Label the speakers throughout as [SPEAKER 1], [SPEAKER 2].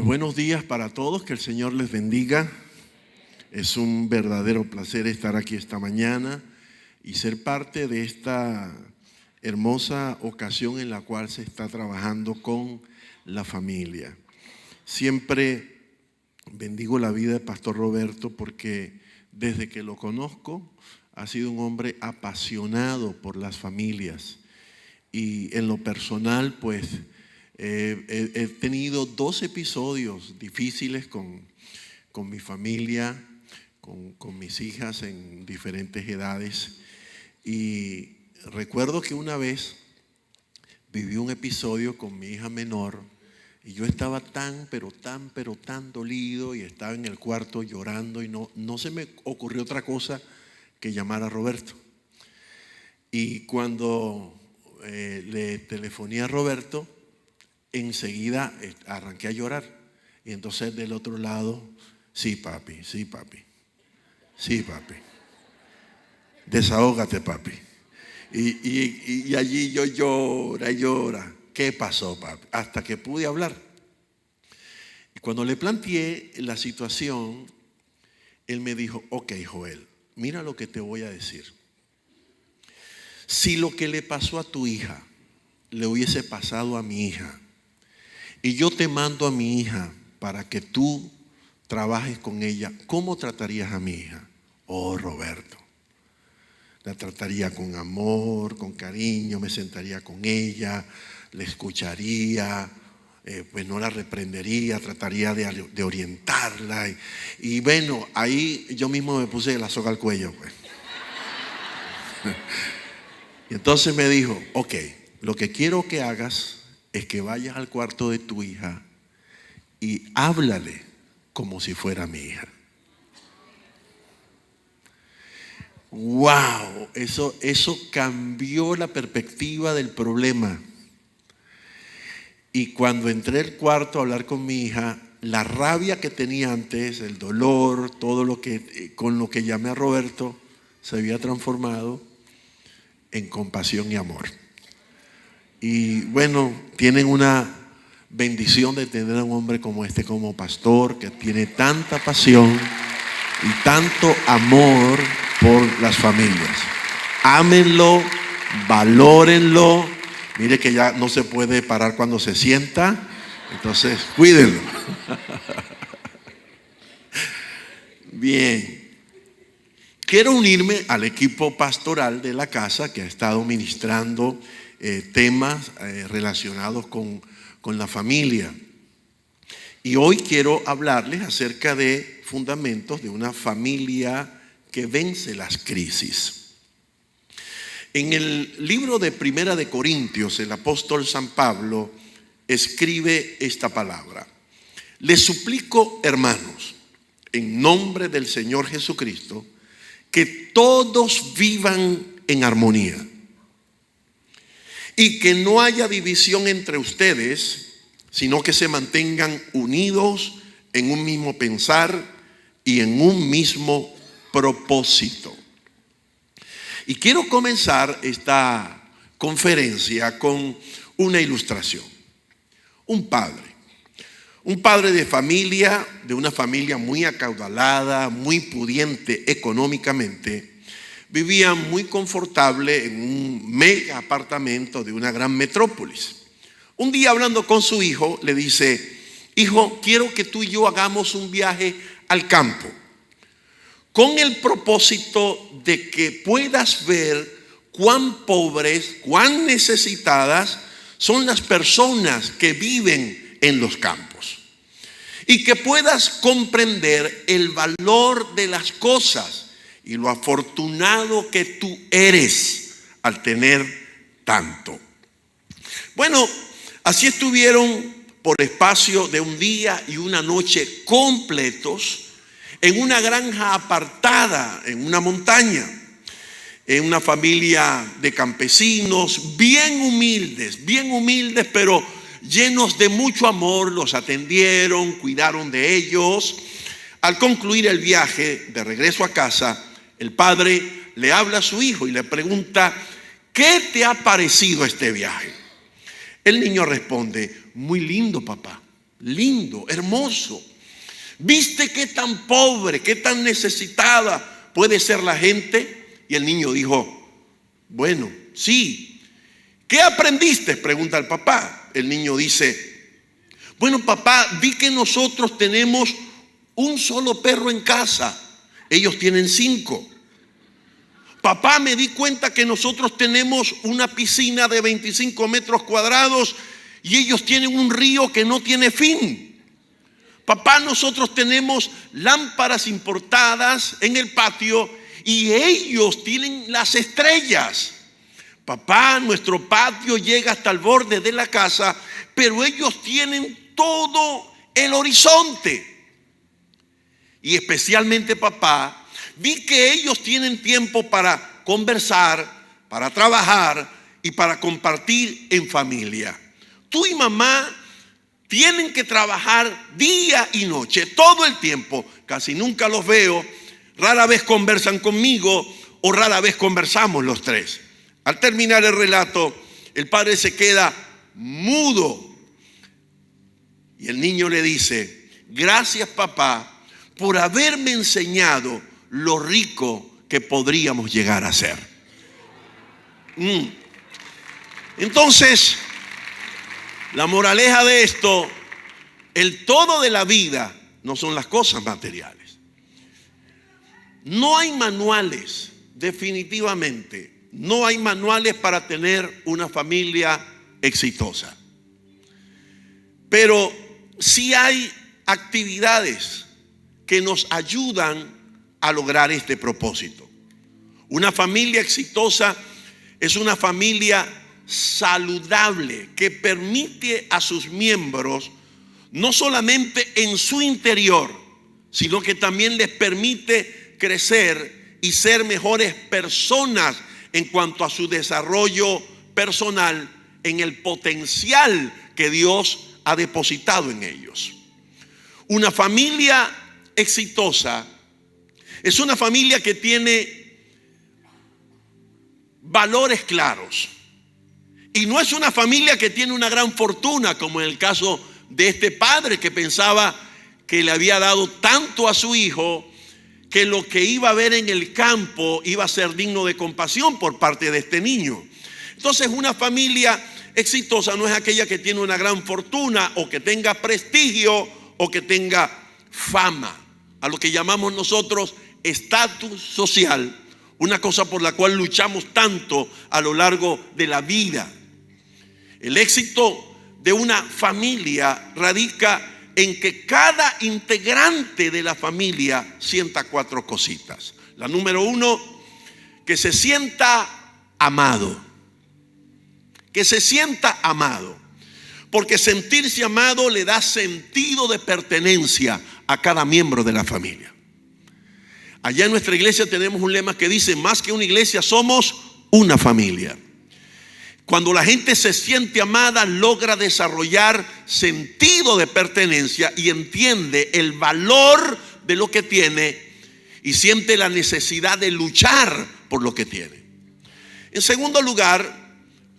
[SPEAKER 1] Buenos días para todos, que el Señor les bendiga. Es un verdadero placer estar aquí esta mañana y ser parte de esta hermosa ocasión en la cual se está trabajando con la familia. Siempre bendigo la vida de Pastor Roberto porque desde que lo conozco ha sido un hombre apasionado por las familias y en lo personal pues he tenido 2 episodios difíciles con mi familia, con mis hijas en diferentes edades. Y recuerdo que una vez viví un episodio con mi hija menor y yo estaba tan dolido y estaba en el cuarto llorando y no se me ocurrió otra cosa que llamar a Roberto. Y cuando le telefoné a Roberto, enseguida arranqué a llorar. Y entonces del otro lado, sí papi, desahógate papi. Y allí yo llora. ¿Qué pasó papi? Hasta que pude hablar. Y cuando le planteé la situación, él me dijo, ok Joel, mira lo que te voy a decir. Si lo que le pasó a tu hija le hubiese pasado a mi hija, y yo te mando a mi hija para que tú trabajes con ella, ¿cómo tratarías a mi hija? Oh, Roberto, la trataría con amor, con cariño, me sentaría con ella, le escucharía, pues no la reprendería, trataría de orientarla. Y bueno, ahí yo mismo me puse la soga al cuello, pues. Y entonces me dijo, ok, lo que quiero que hagas es que vayas al cuarto de tu hija y háblale como si fuera mi hija. Wow, eso cambió la perspectiva del problema. Y cuando entré al cuarto a hablar con mi hija, la rabia que tenía antes, el dolor, todo lo que con lo que llamé a Roberto, se había transformado en compasión y amor. Y bueno, tienen una bendición de tener a un hombre como este como pastor, que tiene tanta pasión y tanto amor por las familias. Ámenlo, valórenlo. Mire que ya no se puede parar cuando se sienta, entonces cuídenlo. Bien. Quiero unirme al equipo pastoral de la casa que ha estado ministrando temas relacionados con la familia. Y hoy quiero hablarles acerca de fundamentos de una familia que vence las crisis. En el libro de Primera de Corintios, el apóstol San Pablo escribe esta palabra: les suplico, hermanos, en nombre del Señor Jesucristo, que todos vivan en armonía y que no haya división entre ustedes, sino que se mantengan unidos en un mismo pensar y en un mismo propósito. Y quiero comenzar esta conferencia con una ilustración. Un padre de familia, de una familia muy acaudalada, muy pudiente económicamente, vivía muy confortable en un mega apartamento de una gran metrópolis. Un día, hablando con su hijo, le dice: hijo, quiero que tú y yo hagamos un viaje al campo, con el propósito de que puedas ver cuán pobres, cuán necesitadas son las personas que viven en los campos, y que puedas comprender el valor de las cosas y lo afortunado que tú eres al tener tanto. Bueno, así estuvieron por espacio de un día y una noche completos en una granja apartada en una montaña, en una familia de campesinos bien humildes, pero llenos de mucho amor. Los atendieron, cuidaron de ellos. Al concluir el viaje de regreso a casa, el padre le habla a su hijo y le pregunta: ¿qué te ha parecido este viaje? El niño responde: muy lindo, papá, lindo, hermoso. ¿Viste qué tan pobre, qué tan necesitada puede ser la gente? Y el niño dijo, bueno, sí. ¿Qué aprendiste?, pregunta el papá. El niño dice, bueno, papá, vi que nosotros tenemos un solo perro en casa. Ellos tienen 5. Papá, me di cuenta que nosotros tenemos una piscina de 25 metros cuadrados y ellos tienen un río que no tiene fin. Papá, nosotros tenemos lámparas importadas en el patio y ellos tienen las estrellas. Papá, nuestro patio llega hasta el borde de la casa, pero ellos tienen todo el horizonte. Y especialmente, papá, vi que ellos tienen tiempo para conversar, para trabajar y para compartir en familia. Tú y mamá tienen que trabajar día y noche, todo el tiempo. Casi nunca los veo, rara vez conversan conmigo o rara vez conversamos los tres. Al terminar el relato, el padre se queda mudo y el niño le dice, gracias, papá, por haberme enseñado lo rico que podríamos llegar a ser. Entonces, la moraleja de esto, el todo de la vida no son las cosas materiales. No hay manuales, definitivamente, no hay manuales para tener una familia exitosa. Pero sí hay actividades que nos ayudan a lograr este propósito. Una familia exitosa es una familia saludable que permite a sus miembros no solamente en su interior, sino que también les permite crecer y ser mejores personas en cuanto a su desarrollo personal en el potencial que Dios ha depositado en ellos. Una familia exitosa es una familia que tiene valores claros. Y no es una familia que tiene una gran fortuna, como en el caso de este padre que pensaba que le había dado tanto a su hijo que lo que iba a ver en el campo iba a ser digno de compasión por parte de este niño. Entonces, una familia exitosa no es aquella que tiene una gran fortuna o que tenga prestigio o que tenga fama, a lo que llamamos nosotros estatus social, una cosa por la cual luchamos tanto a lo largo de la vida. El éxito de una familia radica en que cada integrante de la familia sienta 4 cositas. La número 1, que se sienta amado. Que se sienta amado. Porque sentirse amado le da sentido de pertenencia a cada miembro de la familia. Allá en nuestra iglesia tenemos un lema que dice, más que una iglesia somos una familia. Cuando la gente se siente amada, logra desarrollar sentido de pertenencia y entiende el valor de lo que tiene y siente la necesidad de luchar por lo que tiene. En segundo lugar,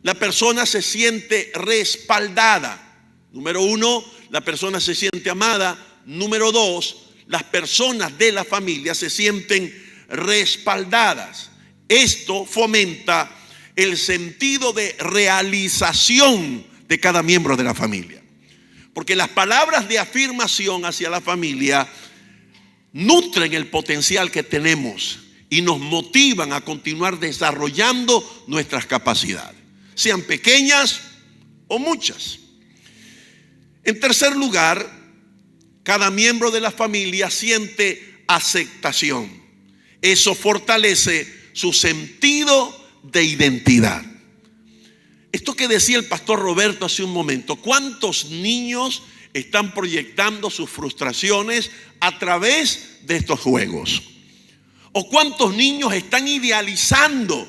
[SPEAKER 1] la persona se siente respaldada. Número 1, la persona se siente amada. Número 2, las personas de la familia se sienten respaldadas. Esto fomenta el sentido de realización de cada miembro de la familia. Porque las palabras de afirmación hacia la familia nutren el potencial que tenemos y nos motivan a continuar desarrollando nuestras capacidades, sean pequeñas o muchas. En tercer lugar, cada miembro de la familia siente aceptación. Eso fortalece su sentido de identidad. Esto que decía el pastor Roberto hace un momento, ¿cuántos niños están proyectando sus frustraciones a través de estos juegos? ¿O cuántos niños están idealizando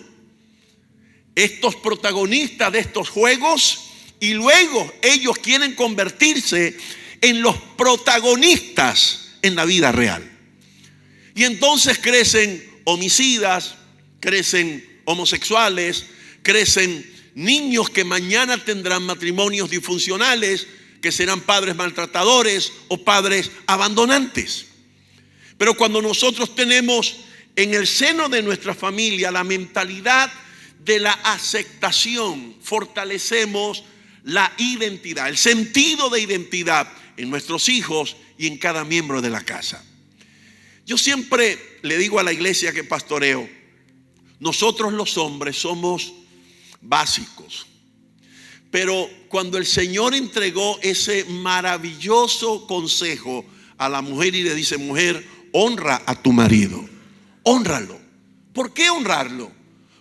[SPEAKER 1] estos protagonistas de estos juegos y luego ellos quieren convertirse en los protagonistas en la vida real? Y entonces crecen homicidas, crecen homosexuales, crecen niños que mañana tendrán matrimonios disfuncionales, que serán padres maltratadores o padres abandonantes. Pero cuando nosotros tenemos en el seno de nuestra familia la mentalidad de la aceptación, fortalecemos la identidad, el sentido de identidad en nuestros hijos y en cada miembro de la casa. Yo siempre le digo a la iglesia que pastoreo, nosotros los hombres somos básicos, pero cuando el Señor entregó ese maravilloso consejo a la mujer y le dice: mujer, honra a tu marido, hónralo. ¿Por qué honrarlo?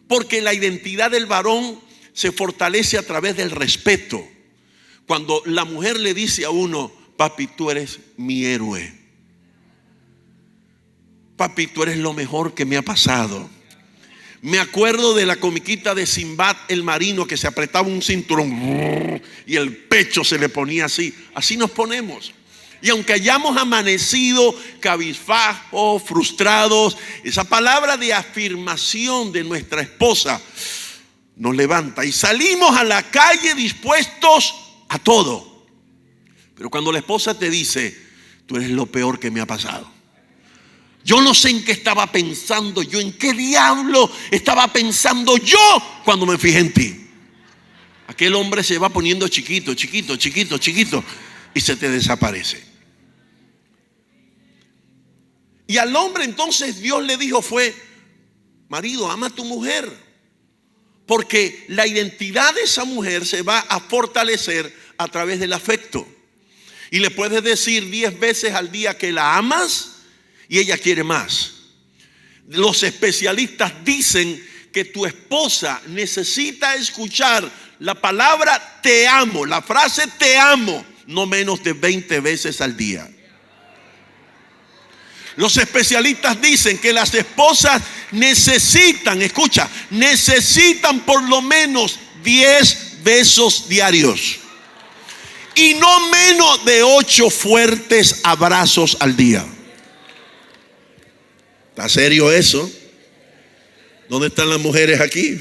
[SPEAKER 1] Porque la identidad del varón se fortalece a través del respeto. Cuando la mujer le dice a uno: papi, tú eres mi héroe, papi, tú eres lo mejor que me ha pasado. Me acuerdo de la comiquita de Sinbad el marino, que se apretaba un cinturón y el pecho se le ponía así. Así nos ponemos. Y aunque hayamos amanecido cabizbajos, frustrados, esa palabra de afirmación de nuestra esposa nos levanta y salimos a la calle dispuestos a todo. Pero cuando la esposa te dice: tú eres lo peor que me ha pasado, yo no sé en qué estaba pensando yo, en qué diablo estaba pensando yo cuando me fijé en ti. Aquel hombre se va poniendo chiquito, chiquito, chiquito, chiquito, y se te desaparece. Y al hombre entonces Dios le dijo fue: marido, ama a tu mujer, porque la identidad de esa mujer se va a fortalecer a través del afecto. Y le puedes decir 10 veces al día que la amas y ella quiere más. Los especialistas dicen que tu esposa necesita escuchar la palabra te amo, la frase te amo, no menos de 20 veces al día. Los especialistas dicen que las esposas necesitan, escucha, necesitan por lo menos 10 besos diarios y no menos de 8 fuertes abrazos al día. ¿Está serio eso? ¿Dónde están las mujeres aquí?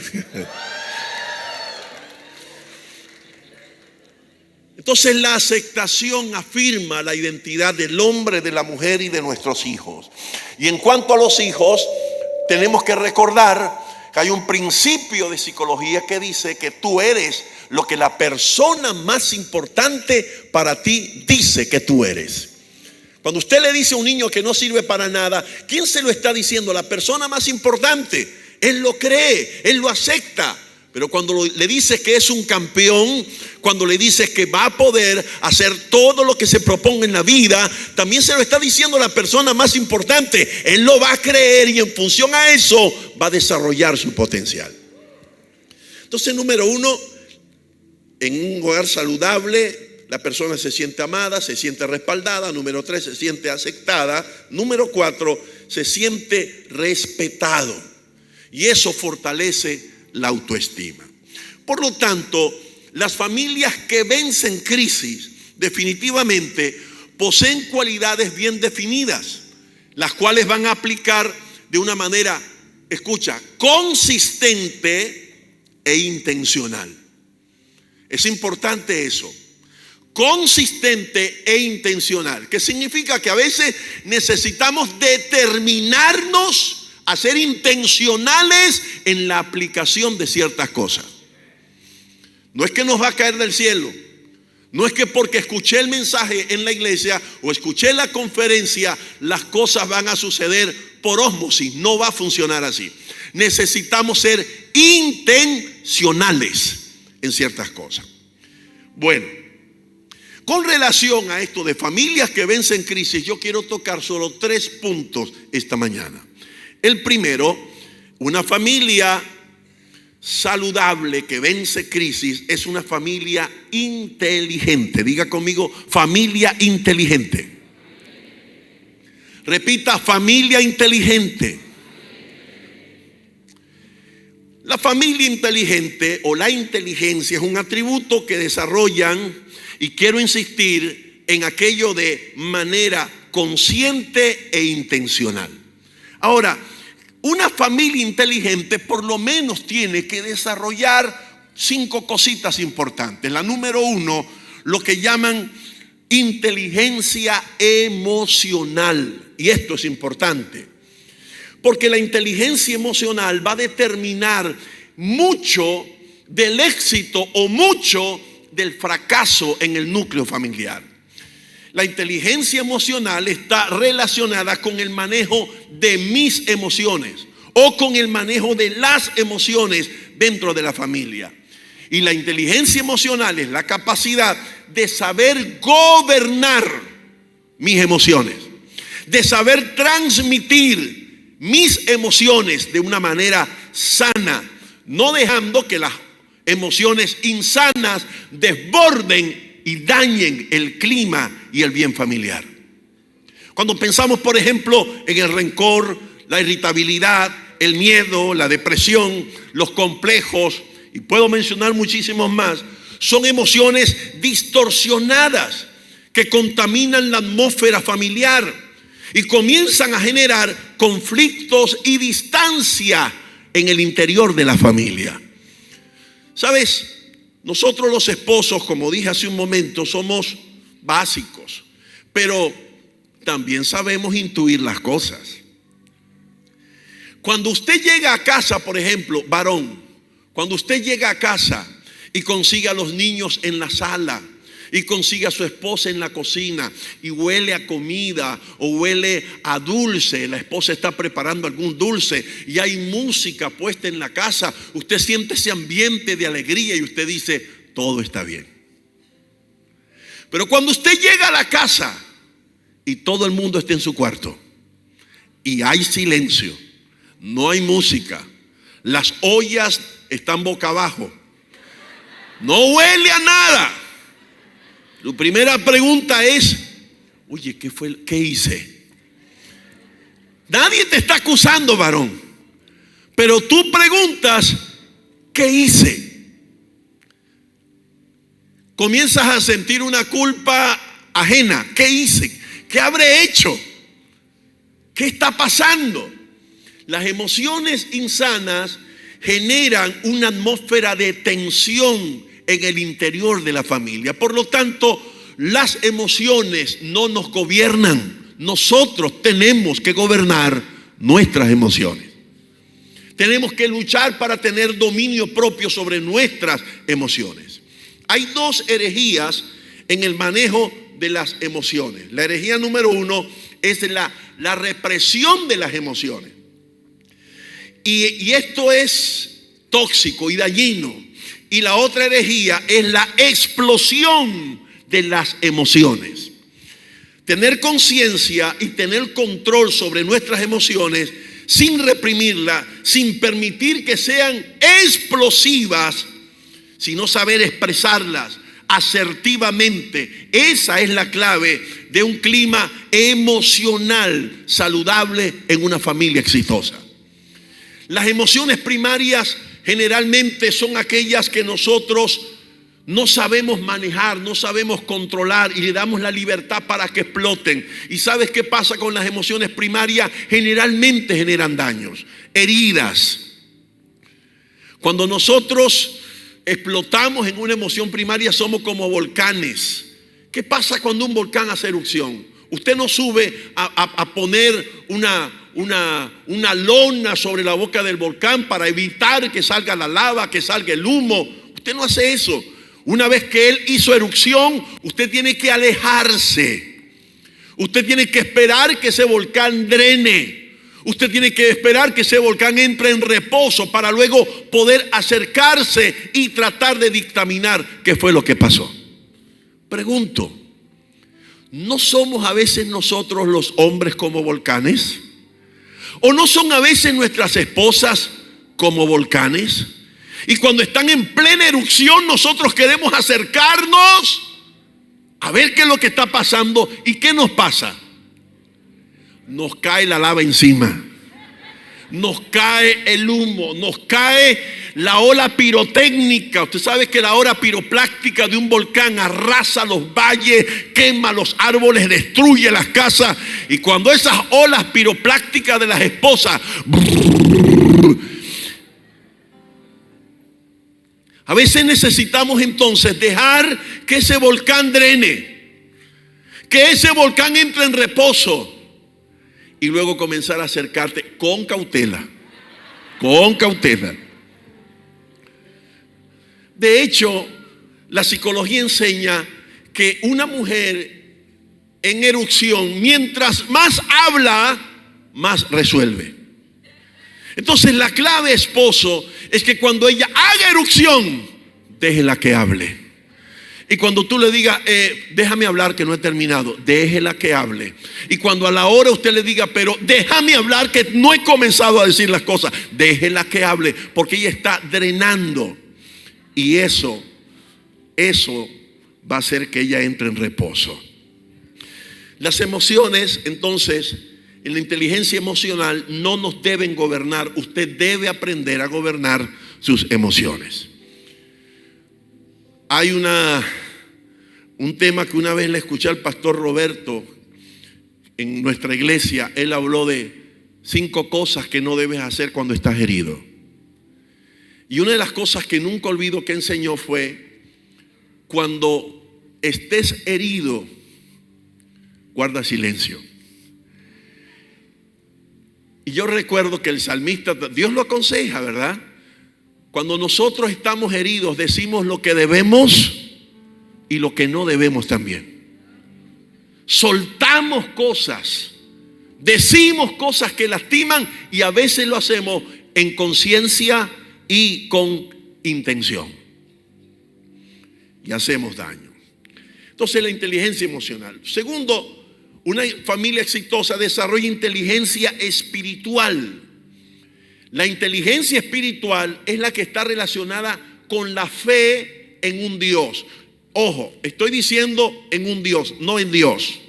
[SPEAKER 1] Entonces la aceptación afirma la identidad del hombre, de la mujer y de nuestros hijos. Y en cuanto a los hijos, tenemos que recordar que hay un principio de psicología que dice que tú eres lo que la persona más importante para ti dice que tú eres. Cuando usted le dice a un niño que no sirve para nada, ¿quién se lo está diciendo? La persona más importante. Él lo cree, él lo acepta. Pero cuando le dices que es un campeón, cuando le dices que va a poder hacer todo lo que se proponga en la vida, también se lo está diciendo la persona más importante. Él lo va a creer y en función a eso va a desarrollar su potencial. Entonces, número 1, en un hogar saludable, la persona se siente amada, se siente respaldada. Número 3, se siente aceptada. Número 4, se siente respetado. Y eso fortalece la autoestima. Por lo tanto, las familias que vencen crisis definitivamente poseen cualidades bien definidas, las cuales van a aplicar de una manera, escucha, consistente e intencional. Es importante eso. Consistente e intencional, que significa que a veces necesitamos determinarnos a ser intencionales en la aplicación de ciertas cosas. No es que nos va a caer del cielo, no es que porque escuché el mensaje en la iglesia o escuché la conferencia las cosas van a suceder por ósmosis. No va a funcionar así. Necesitamos ser intencionales en ciertas cosas. Bueno, con relación a esto de familias que vencen crisis, yo quiero tocar solo 3 puntos esta mañana. El primero, una familia saludable que vence crisis es una familia inteligente. Diga conmigo, familia inteligente. Repita, familia inteligente. La familia inteligente o la inteligencia es un atributo que desarrollan, y quiero insistir en aquello de manera consciente e intencional. Ahora, una familia inteligente por lo menos tiene que desarrollar 5 cositas importantes. La número 1, lo que llaman inteligencia emocional. Y esto es importante, porque la inteligencia emocional va a determinar mucho del éxito o mucho del fracaso en el núcleo familiar. La inteligencia emocional está relacionada con el manejo de mis emociones o con el manejo de las emociones dentro de la familia. Y la inteligencia emocional es la capacidad de saber gobernar mis emociones, de saber transmitir mis emociones de una manera sana, no dejando que las emociones insanas desborden y dañen el clima y el bien familiar. Cuando pensamos, por ejemplo, en el rencor, la irritabilidad, el miedo, la depresión, los complejos, y puedo mencionar muchísimos más, son emociones distorsionadas que contaminan la atmósfera familiar y comienzan a generar conflictos y distancia en el interior de la familia. ¿Sabes? Nosotros los esposos, como dije hace un momento, somos básicos, pero también sabemos intuir las cosas. Cuando usted llega a casa, por ejemplo, varón, cuando usted llega a casa y consigue a los niños en la sala y consigue a su esposa en la cocina y huele a comida o huele a dulce, la esposa está preparando algún dulce y hay música puesta en la casa, usted siente ese ambiente de alegría y usted dice, todo está bien. Pero cuando usted llega a la casa y todo el mundo está en su cuarto y hay silencio, no hay música, las ollas están boca abajo, no huele a nada, tu primera pregunta es, oye, ¿qué hice? Nadie te está acusando, varón, pero tú preguntas, ¿qué hice? Comienzas a sentir una culpa ajena. ¿Qué hice? ¿Qué habré hecho? ¿Qué está pasando? Las emociones insanas generan una atmósfera de tensión en el interior de la familia. Por lo tanto, las emociones no nos gobiernan. Nosotros tenemos que gobernar nuestras emociones. Tenemos que luchar para tener dominio propio sobre nuestras emociones. Hay dos herejías en el manejo de las emociones. La herejía número uno es la represión de las emociones. Y esto es tóxico y dañino. Y la otra herejía es la explosión de las emociones. Tener conciencia y tener control sobre nuestras emociones sin reprimirlas, sin permitir que sean explosivas, sino saber expresarlas asertivamente. Esa es la clave de un clima emocional saludable en una familia exitosa. Las emociones primarias generalmente son aquellas que nosotros no sabemos manejar, no sabemos controlar y le damos la libertad para que exploten. ¿Y sabes qué pasa con las emociones primarias? Generalmente generan daños, heridas. Cuando nosotros explotamos en una emoción primaria somos como volcanes. ¿Qué pasa cuando un volcán hace erupción? Usted no sube a poner una lona sobre la boca del volcán para evitar que salga la lava, que salga el humo. Usted no hace eso. Una vez que él hizo erupción, usted tiene que alejarse. Usted tiene que esperar que ese volcán drene. Usted tiene que esperar que ese volcán entre en reposo para luego poder acercarse y tratar de dictaminar qué fue lo que pasó. Pregunto, ¿no somos a veces nosotros los hombres como volcanes? ¿O no son a veces nuestras esposas como volcanes? Y cuando están en plena erupción nosotros queremos acercarnos a ver qué es lo que está pasando. ¿Y qué nos pasa? Nos cae la lava encima, nos cae el humo, nos cae la ola pirotécnica. Usted sabe que la ola piroplástica de un volcán arrasa los valles, quema los árboles, destruye las casas. Y cuando esas olas piroplásticas de las esposas A veces necesitamos entonces dejar que ese volcán drene, que ese volcán entre en reposo y luego comenzar a acercarte con cautela, con cautela. De hecho, la psicología enseña que una mujer en erupción, mientras más habla, más resuelve. Entonces la clave, esposo, es que cuando ella haga erupción, déjela que hable. Y cuando tú le digas, déjame hablar que no he terminado, déjela que hable. Y cuando a la hora usted le diga, pero déjame hablar que no he comenzado a decir las cosas, déjela que hable, porque ella está drenando. Y eso va a hacer que ella entre en reposo. Las emociones, entonces, en la inteligencia emocional no nos deben gobernar. Usted debe aprender a gobernar sus emociones. Hay un tema que una vez le escuché al pastor Roberto en nuestra iglesia. Él habló de 5 cosas que no debes hacer cuando estás herido. Y una de las cosas que nunca olvido que enseñó fue: cuando estés herido, guarda silencio. Y yo recuerdo que el salmista, Dios lo aconseja, ¿verdad? Cuando nosotros estamos heridos, decimos lo que debemos y lo que no debemos también. Soltamos cosas, decimos cosas que lastiman y a veces lo hacemos en conciencia y con intención. Y hacemos daño. Entonces, la inteligencia emocional. Segundo, una familia exitosa desarrolla inteligencia espiritual. La inteligencia espiritual es la que está relacionada con la fe en un Dios. Ojo, estoy diciendo en un Dios, no en Dios.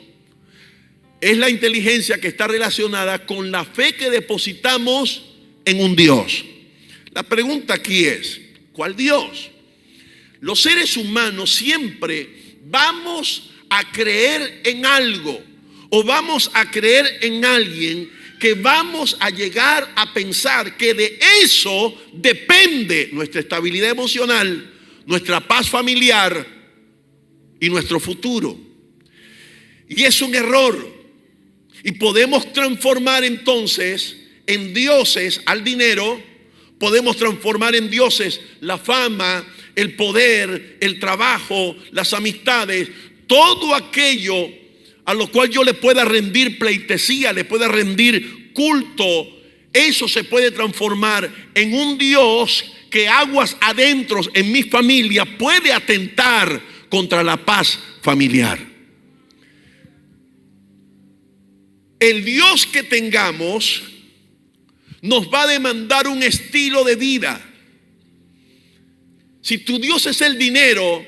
[SPEAKER 1] Es la inteligencia que está relacionada con la fe que depositamos en un Dios. La pregunta aquí es, ¿cuál Dios? Los seres humanos siempre vamos a creer en algo o vamos a creer en alguien que vamos a llegar a pensar que de eso depende nuestra estabilidad emocional, nuestra paz familiar y nuestro futuro. Y es un error. Y podemos transformar entonces en dioses al dinero, podemos transformar en dioses la fama, el poder, el trabajo, las amistades, todo aquello a lo cual yo le pueda rendir pleitesía, le pueda rendir culto. Eso se puede transformar en un Dios que aguas adentro en mi familia puede atentar contra la paz familiar. El Dios que tengamos nos va a demandar un estilo de vida. Si tu Dios es el dinero,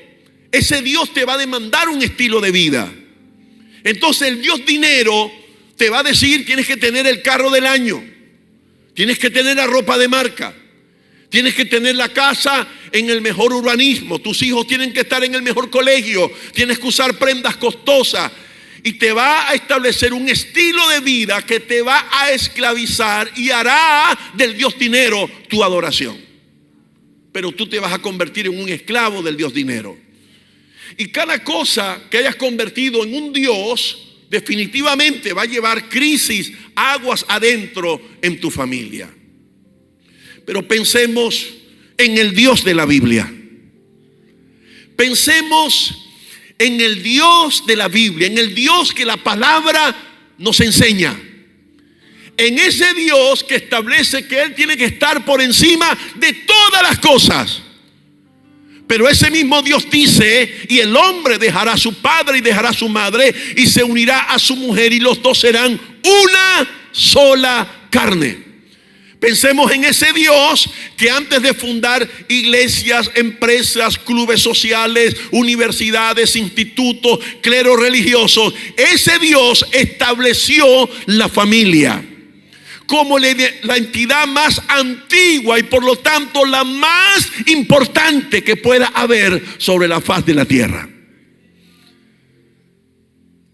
[SPEAKER 1] ese Dios te va a demandar un estilo de vida. Entonces el Dios dinero te va a decir: tienes que tener el carro del año, tienes que tener la ropa de marca, tienes que tener la casa en el mejor urbanismo, tus hijos tienen que estar en el mejor colegio, tienes que usar prendas costosas. Y te va a establecer un estilo de vida que te va a esclavizar y hará del Dios dinero tu adoración. Pero tú te vas a convertir en un esclavo del Dios dinero. Y cada cosa que hayas convertido en un Dios definitivamente va a llevar crisis, aguas adentro en tu familia. Pero pensemos en el Dios de la Biblia. Pensemos en el Dios de la Biblia, en el Dios que la palabra nos enseña. En ese Dios que establece que Él tiene que estar por encima de todas las cosas. Pero ese mismo Dios dice: y el hombre dejará a su padre y dejará a su madre y se unirá a su mujer y los dos serán una sola carne. Pensemos en ese Dios que antes de fundar iglesias, empresas, clubes sociales, universidades, institutos, cleros religiosos, ese Dios estableció la familia como la entidad más antigua y por lo tanto la más importante que pueda haber sobre la faz de la tierra.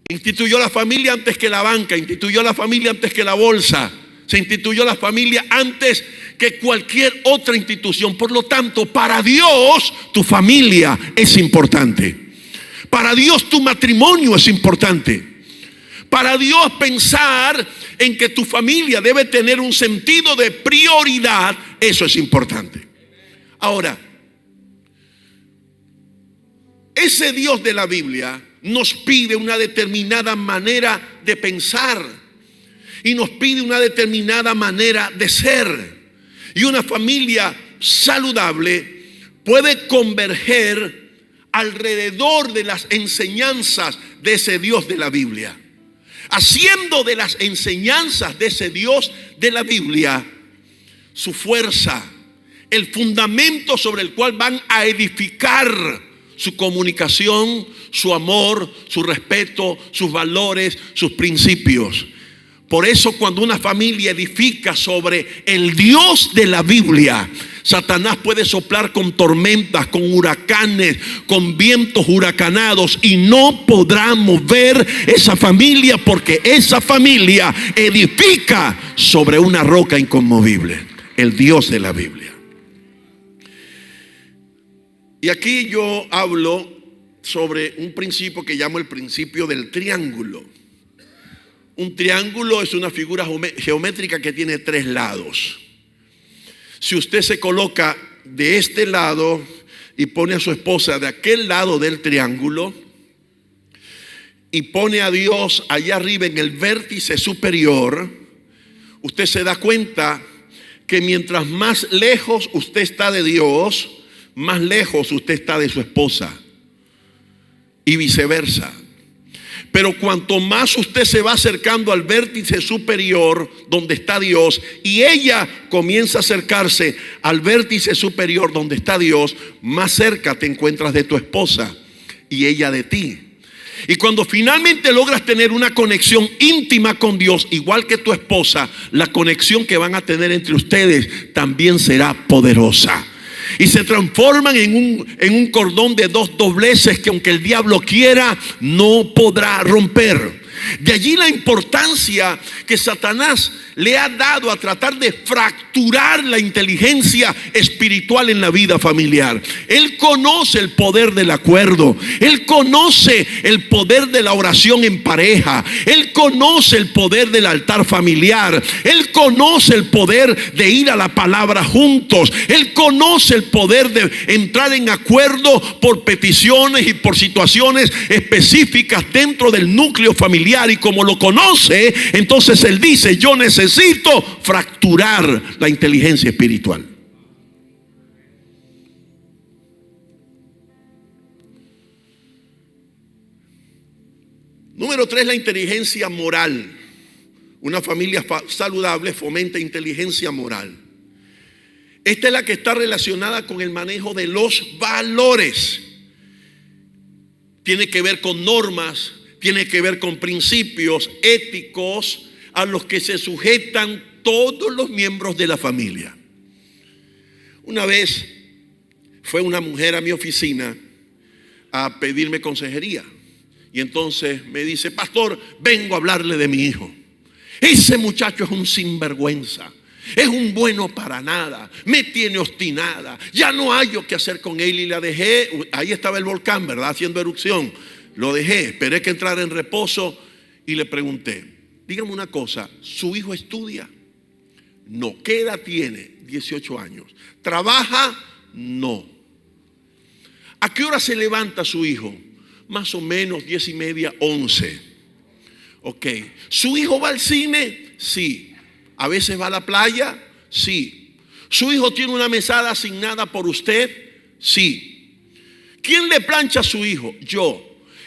[SPEAKER 1] Instituyó la familia antes que la banca, instituyó la familia antes que la bolsa. Se instituyó la familia antes que cualquier otra institución. Por lo tanto, para Dios tu familia es importante. Para Dios tu matrimonio es importante. Para Dios pensar en que tu familia debe tener un sentido de prioridad, eso es importante. Ahora, ese Dios de la Biblia nos pide una determinada manera de pensar y nos pide una determinada manera de ser. Y una familia saludable puede converger alrededor de las enseñanzas de ese Dios de la Biblia, haciendo de las enseñanzas de ese Dios de la Biblia su fuerza, el fundamento sobre el cual van a edificar su comunicación, su amor, su respeto, sus valores, sus principios. Por eso, cuando una familia edifica sobre el Dios de la Biblia, Satanás puede soplar con tormentas, con huracanes, con vientos huracanados, y no podrá mover esa familia, porque esa familia edifica sobre una roca inconmovible, el Dios de la Biblia. Y aquí yo hablo sobre un principio que llamo el principio del triángulo. Un triángulo es una figura geométrica que tiene 3 lados. Si usted se coloca de este lado y pone a su esposa de aquel lado del triángulo y pone a Dios allá arriba en el vértice superior, usted se da cuenta que mientras más lejos usted está de Dios, más lejos usted está de su esposa, y viceversa. Pero cuanto más usted se va acercando al vértice superior donde está Dios, y ella comienza a acercarse al vértice superior donde está Dios, más cerca te encuentras de tu esposa y ella de ti. Y cuando finalmente logras tener una conexión íntima con Dios, igual que tu esposa, la conexión que van a tener entre ustedes también será poderosa. Y se transforman en un cordón de 2 dobleces que, aunque el diablo quiera, no podrá romper. De allí la importancia que Satanás le ha dado a tratar de fracturar la inteligencia espiritual en la vida familiar. Él conoce el poder del acuerdo. Él conoce el poder de la oración en pareja. Él conoce el poder del altar familiar. Él conoce el poder de ir a la palabra juntos. Él conoce el poder de entrar en acuerdo por peticiones y por situaciones específicas dentro del núcleo familiar. Y como lo conoce, entonces él dice: yo necesito fracturar la inteligencia espiritual. Número 3, la inteligencia moral. Una familia saludable fomenta inteligencia moral. Esta es la que está relacionada con el manejo de los valores. Tiene que ver con normas, tiene que ver con principios éticos a los que se sujetan todos los miembros de la familia. Una vez fue una mujer a mi oficina a pedirme consejería. Y entonces me dice: pastor, vengo a hablarle de mi hijo. Ese muchacho es un sinvergüenza. Es un bueno para nada. Me tiene obstinada. Ya no hay yo qué hacer con él. Y la dejé. Ahí estaba el volcán, ¿verdad? Haciendo erupción. Lo dejé. Esperé que entrara en reposo y le pregunté: dígame una cosa, ¿su hijo estudia? No. ¿Qué edad tiene? 18 años. ¿Trabaja? No. ¿A qué hora se levanta su hijo? Más o menos 10:30, 11. Ok. ¿Su hijo va al cine? Sí. ¿A veces va a la playa? Sí. ¿Su hijo tiene una mesada asignada por usted? Sí. ¿Quién le plancha a su hijo? Yo.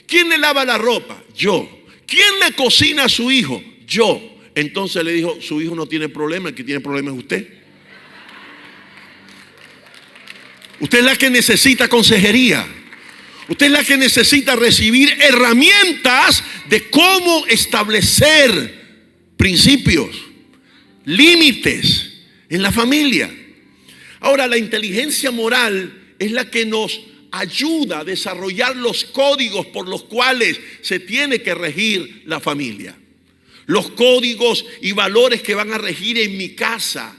[SPEAKER 1] ¿Quién le lava la ropa? Yo. ¿Quién le cocina a su hijo? Yo. Entonces le dijo: su hijo no tiene problema, el que tiene problema es usted. Usted es la que necesita consejería. Usted es la que necesita recibir herramientas de cómo establecer principios, límites en la familia. Ahora, la inteligencia moral es la que nos ayuda a desarrollar los códigos por los cuales se tiene que regir la familia. Los códigos y valores que van a regir en mi casa,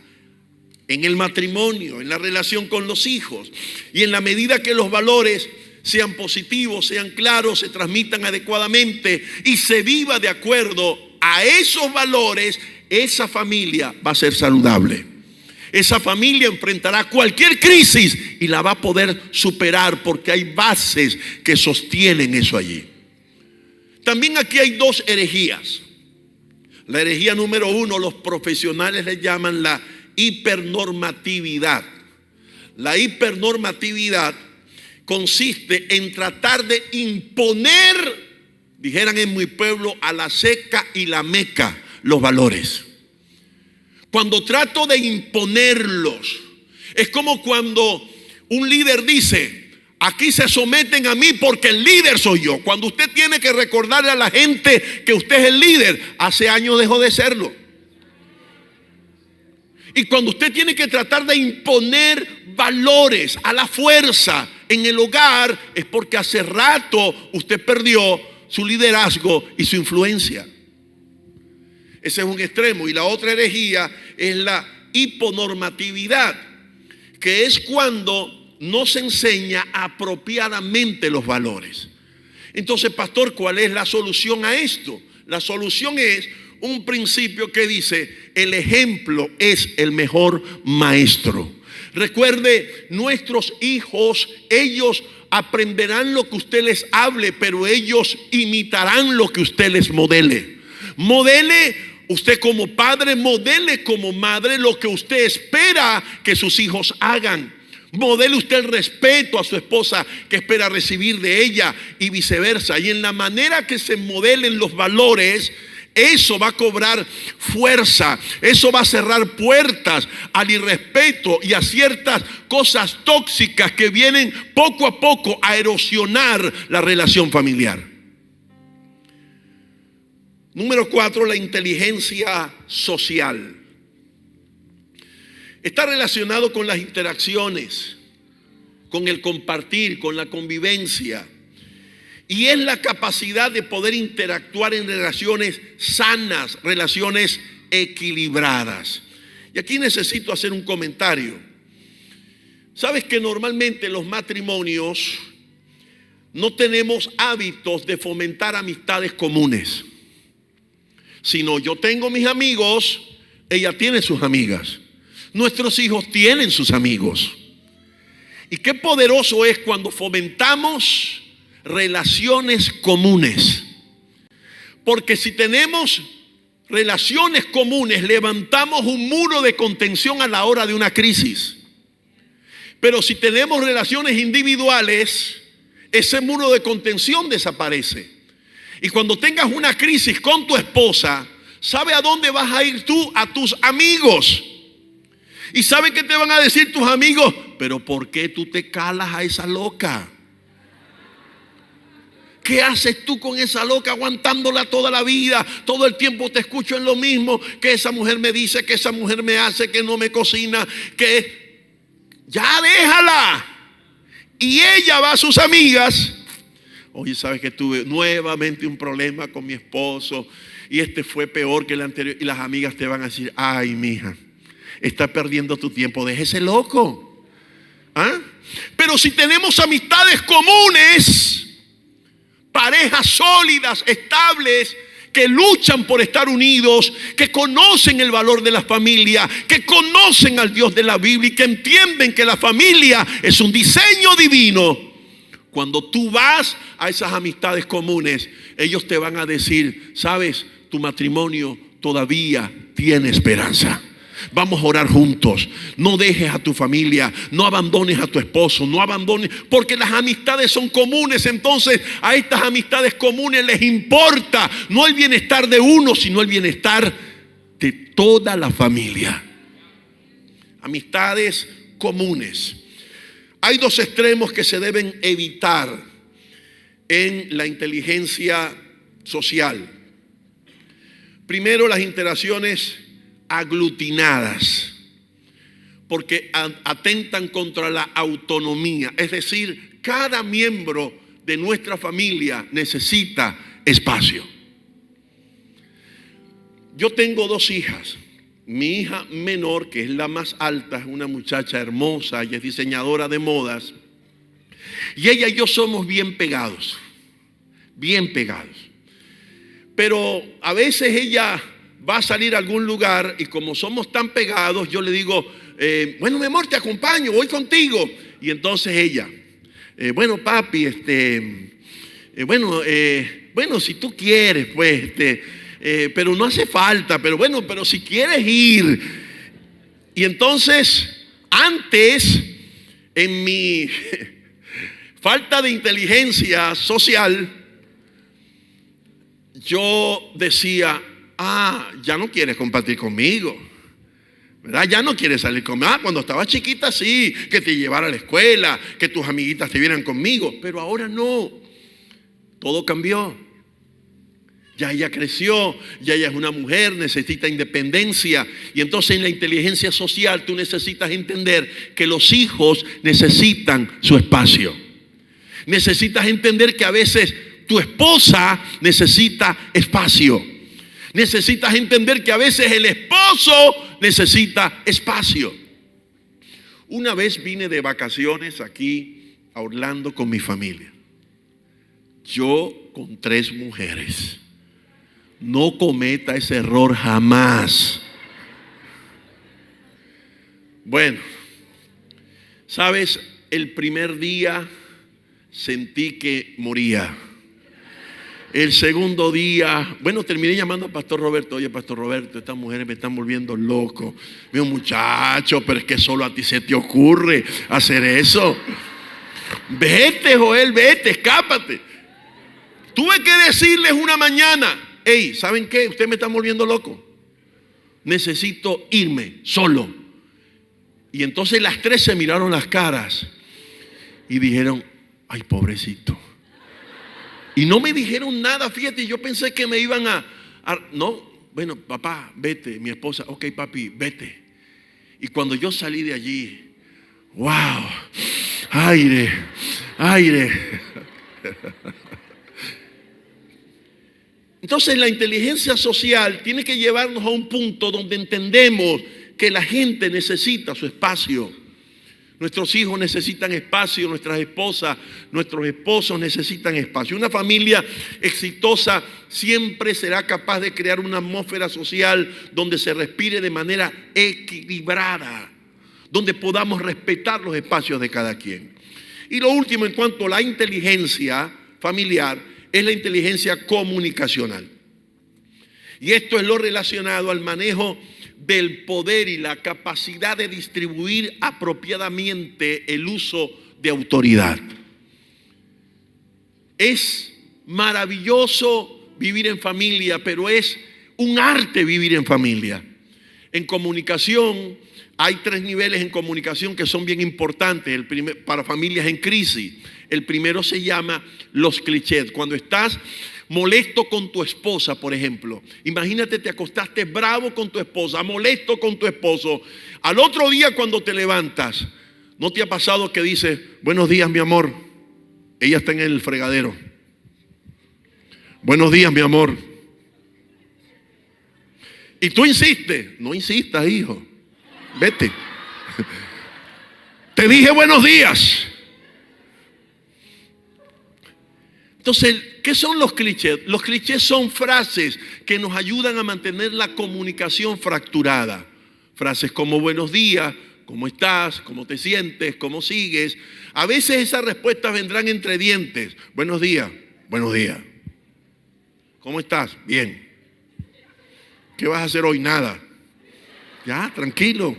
[SPEAKER 1] en el matrimonio, en la relación con los hijos. Y en la medida que los valores sean positivos, sean claros, se transmitan adecuadamente y se viva de acuerdo a esos valores, esa familia va a ser saludable. Esa familia enfrentará cualquier crisis y la va a poder superar porque hay bases que sostienen eso allí. También aquí hay dos herejías. La herejía número uno, los profesionales le llaman la hipernormatividad. La hipernormatividad consiste en tratar de imponer, dijeran en mi pueblo, a la seca y la meca, los valores. Cuando trato de imponerlos, es como cuando un líder dice: aquí se someten a mí porque el líder soy yo. Cuando usted tiene que recordarle a la gente que usted es el líder, hace años dejó de serlo. Y cuando usted tiene que tratar de imponer valores a la fuerza en el hogar, es porque hace rato usted perdió su liderazgo y su influencia. Ese es un extremo. Y la otra herejía es la hiponormatividad, que es cuando no se enseña apropiadamente los valores. Entonces, pastor, ¿cuál es la solución a esto? La solución es un principio que dice: el ejemplo es el mejor maestro. Recuerde, nuestros hijos, ellos aprenderán lo que usted les hable, pero ellos imitarán lo que usted les modele. Modele usted como padre, modele como madre lo que usted espera que sus hijos hagan. Modele usted el respeto a su esposa que espera recibir de ella y viceversa. Y en la manera que se modelen los valores, eso va a cobrar fuerza, eso va a cerrar puertas al irrespeto y a ciertas cosas tóxicas que vienen poco a poco a erosionar la relación familiar. Número 4, la inteligencia social. Está relacionado con las interacciones, con el compartir, con la convivencia. Y es la capacidad de poder interactuar en relaciones sanas, relaciones equilibradas. Y aquí necesito hacer un comentario. Sabes que normalmente los matrimonios no tenemos hábitos de fomentar amistades comunes, sino yo tengo mis amigos, ella tiene sus amigas, nuestros hijos tienen sus amigos. Y qué poderoso es cuando fomentamos relaciones comunes, porque si tenemos relaciones comunes, levantamos un muro de contención a la hora de una crisis. Pero si tenemos relaciones individuales, ese muro de contención desaparece. Y cuando tengas una crisis con tu esposa, ¿sabe a dónde vas a ir tú? A tus amigos. ¿Y sabe qué te van a decir tus amigos? Pero ¿por qué tú te calas a esa loca? ¿Qué haces tú con esa loca aguantándola toda la vida? Todo el tiempo te escucho en lo mismo, que esa mujer me dice, que esa mujer me hace, que no me cocina, que ya déjala. Y ella va a sus amigas: oye, ¿sabes que tuve nuevamente un problema con mi esposo? Y este fue peor que el anterior. Y las amigas te van a decir: ay, mija, estás perdiendo tu tiempo, déjese loco. ¿Ah? Pero si tenemos amistades comunes, parejas sólidas, estables, que luchan por estar unidos, que conocen el valor de la familia, que conocen al Dios de la Biblia y que entienden que la familia es un diseño divino. Cuando tú vas a esas amistades comunes, ellos te van a decir: sabes, tu matrimonio todavía tiene esperanza. Vamos a orar juntos. No dejes a tu familia, no abandones a tu esposo, no abandones, porque las amistades son comunes. Entonces a estas amistades comunes les importa no el bienestar de uno, sino el bienestar de toda la familia. Amistades comunes. Hay dos extremos que se deben evitar en la inteligencia social. Primero, las interacciones aglutinadas, porque atentan contra la autonomía. Es decir, cada miembro de nuestra familia necesita espacio. Yo tengo 2 hijas mi hija menor, que es la más alta, es una muchacha hermosa, ella es diseñadora de modas, y ella y yo somos bien pegados, bien pegados. Pero a veces ella va a salir a algún lugar y como somos tan pegados, yo le digo, bueno, mi amor, te acompaño, voy contigo. Y entonces ella, bueno, papi, bueno, si tú quieres, pues, pero no hace falta, pero bueno, pero si quieres ir. Y entonces, antes, en mi falta de inteligencia social, yo decía, ya no quieres compartir conmigo, ¿verdad? Ya no quieres salir conmigo. Cuando estaba chiquita sí, que te llevara a la escuela, que tus amiguitas te vieran conmigo, pero ahora no. Todo cambió. Ya ella creció, ya ella es una mujer, necesita independencia. Y entonces en la inteligencia social tú necesitas entender que los hijos necesitan su espacio. Necesitas entender que a veces tu esposa necesita espacio. Necesitas entender que a veces el esposo necesita espacio. Una vez vine de vacaciones aquí a Orlando con mi familia. Yo con 3 mujeres. No cometa ese error jamás. Bueno, ¿sabes? El primer día sentí que moría. El segundo día, bueno, terminé llamando a Pastor Roberto. Oye, Pastor Roberto, estas mujeres me están volviendo loco. Mío, muchacho, pero es que solo a ti se te ocurre hacer eso. Vete, Joel, vete, escápate. Tuve que decirles una mañana, hey, ¿saben qué? Ustedes me están volviendo loco. Necesito irme solo. Y entonces las 3 se miraron las caras y dijeron, ay, pobrecito. Y no me dijeron nada, fíjate, yo pensé que me iban no, bueno, papá, vete, mi esposa, ok, papi, vete. Y cuando yo salí de allí, wow, aire. Entonces la inteligencia social tiene que llevarnos a un punto donde entendemos que la gente necesita su espacio. Nuestros hijos necesitan espacio, nuestras esposas, nuestros esposos necesitan espacio. Una familia exitosa siempre será capaz de crear una atmósfera social donde se respire de manera equilibrada, donde podamos respetar los espacios de cada quien. Y lo último en cuanto a la inteligencia familiar es la inteligencia comunicacional. Y esto es lo relacionado al manejo del poder y la capacidad de distribuir apropiadamente el uso de autoridad. Es maravilloso vivir en familia, pero es un arte vivir en familia. En comunicación hay 3 niveles en comunicación que son bien importantes para familias en crisis. El primero se llama los clichés. Cuando estás molesto con tu esposa, por ejemplo. Imagínate, te acostaste bravo con tu esposa, molesto con tu esposo. Al otro día cuando te levantas, ¿no te ha pasado que dices, buenos días, mi amor? Ella está en el fregadero. Buenos días, mi amor. Y tú insistes. No insistas, hijo. Vete. Te dije buenos días. Entonces, ¿qué son los clichés? Los clichés son frases que nos ayudan a mantener la comunicación fracturada. Frases como buenos días, ¿cómo estás? ¿Cómo te sientes? ¿Cómo sigues? A veces esas respuestas vendrán entre dientes. Buenos días. Buenos días. ¿Cómo estás? Bien. ¿Qué vas a hacer hoy? Nada. Ya, tranquilo.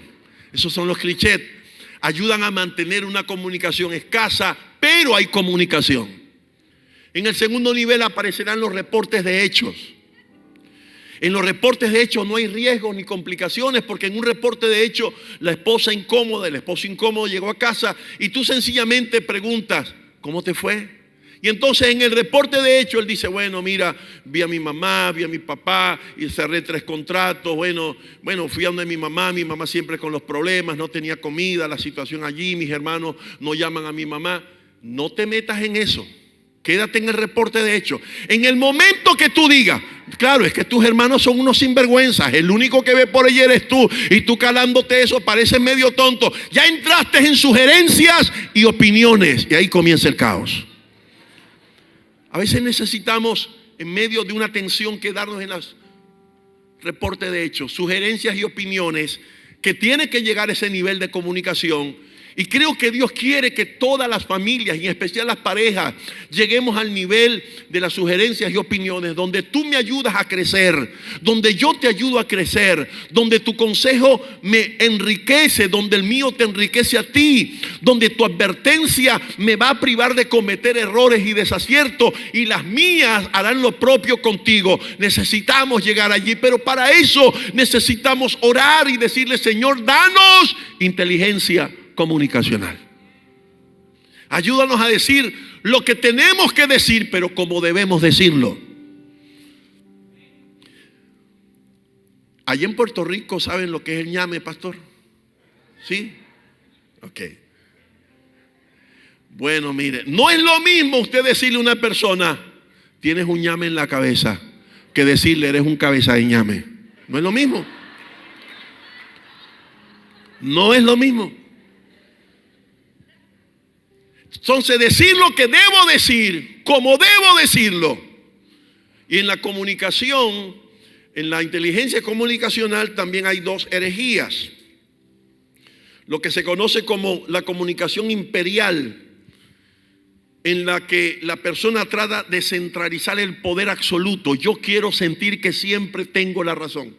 [SPEAKER 1] Esos son los clichés. Ayudan a mantener una comunicación escasa, pero hay comunicación. En el segundo nivel aparecerán los reportes de hechos. En los reportes de hechos no hay riesgos ni complicaciones, porque en un reporte de hechos la esposa incómoda, el esposo incómodo llegó a casa y tú sencillamente preguntas, ¿cómo te fue? Y entonces en el reporte de hechos él dice, bueno, mira, vi a mi mamá, vi a mi papá y cerré 3 contratos. Bueno, fui a donde mi mamá siempre con los problemas, no tenía comida, la situación allí, mis hermanos no llaman a mi mamá. No te metas en eso. Quédate en el reporte de hechos. En el momento que tú digas, claro, es que tus hermanos son unos sinvergüenzas, el único que ve por ella eres tú, y tú calándote eso pareces medio tonto. Ya entraste en sugerencias y opiniones, y ahí comienza el caos. A veces necesitamos, en medio de una tensión, quedarnos en los reportes de hechos, sugerencias y opiniones, que tiene que llegar a ese nivel de comunicación. Y creo que Dios quiere que todas las familias, y en especial las parejas, lleguemos al nivel de las sugerencias y opiniones, donde tú me ayudas a crecer, donde yo te ayudo a crecer, donde tu consejo me enriquece, donde el mío te enriquece a ti, donde tu advertencia me va a privar de cometer errores y desaciertos, y las mías harán lo propio contigo. Necesitamos llegar allí, pero para eso necesitamos orar y decirle: Señor, danos inteligencia comunicacional. Ayúdanos a decir lo que tenemos que decir, pero como debemos decirlo. Allá en Puerto Rico, ¿saben lo que es el ñame, pastor? ¿Sí? Ok. Bueno, mire, no es lo mismo usted decirle a una persona: tienes un ñame en la cabeza, que decirle: eres un cabeza de ñame. No es lo mismo. No es lo mismo. Entonces, decir lo que debo decir, como debo decirlo. Y en la comunicación, en la inteligencia comunicacional, también hay dos herejías. Lo que se conoce como la comunicación imperial, en la que la persona trata de centralizar el poder absoluto. Yo quiero sentir que siempre tengo la razón.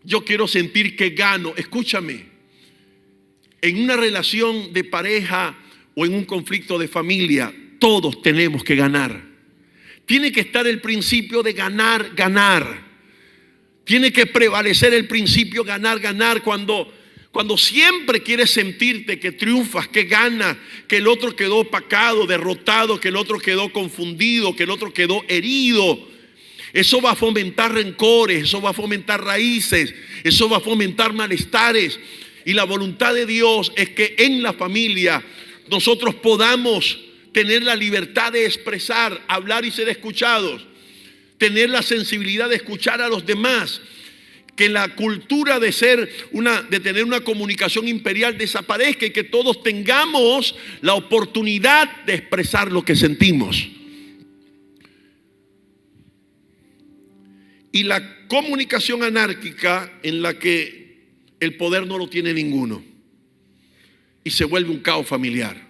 [SPEAKER 1] Yo quiero sentir que gano. Escúchame, en una relación de pareja o en un conflicto de familia, todos tenemos que ganar. Tiene que estar el principio de ganar, ganar. Tiene que prevalecer el principio ganar, ganar. Cuando siempre quieres sentirte que triunfas, que ganas, que el otro quedó opacado, derrotado, que el otro quedó confundido, que el otro quedó herido, eso va a fomentar rencores, eso va a fomentar raíces, eso va a fomentar malestares. Y la voluntad de Dios es que en la familia nosotros podamos tener la libertad de expresar, hablar y ser escuchados, tener la sensibilidad de escuchar a los demás, que la cultura de tener una comunicación imperial desaparezca y que todos tengamos la oportunidad de expresar lo que sentimos. Y la comunicación anárquica, en la que el poder no lo tiene ninguno y se vuelve un caos familiar.